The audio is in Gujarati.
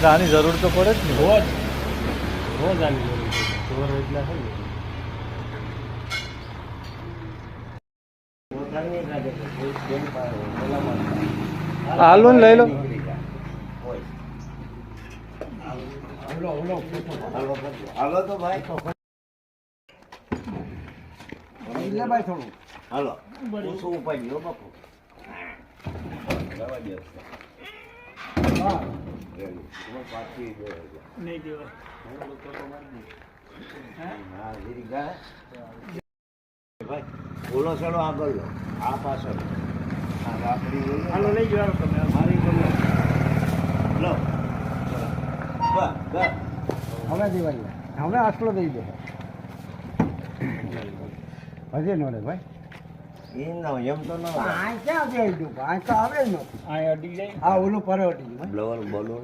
આની જરૂર તો પડે જ ને રોજ આની જરૂર છે ચોર એટલા છે ને હાલો ને લઈ લો હાલો તો ભાઈ ભાઈ થોડું હાલો શું ઉપાય બાપુ બોલો ચલો આગળ લો આ પાછળ હાલો લઈ જાઓ તમે મારી બોલો લો હવે દેવાય હવે આટલો દઈ દે હજી નો રે ભાઈ એમ તો ના ક્યાં દે આ તો આવે જ નથી આ અડી જાય આ ઓલું પર અડી બ્લોવર બોલું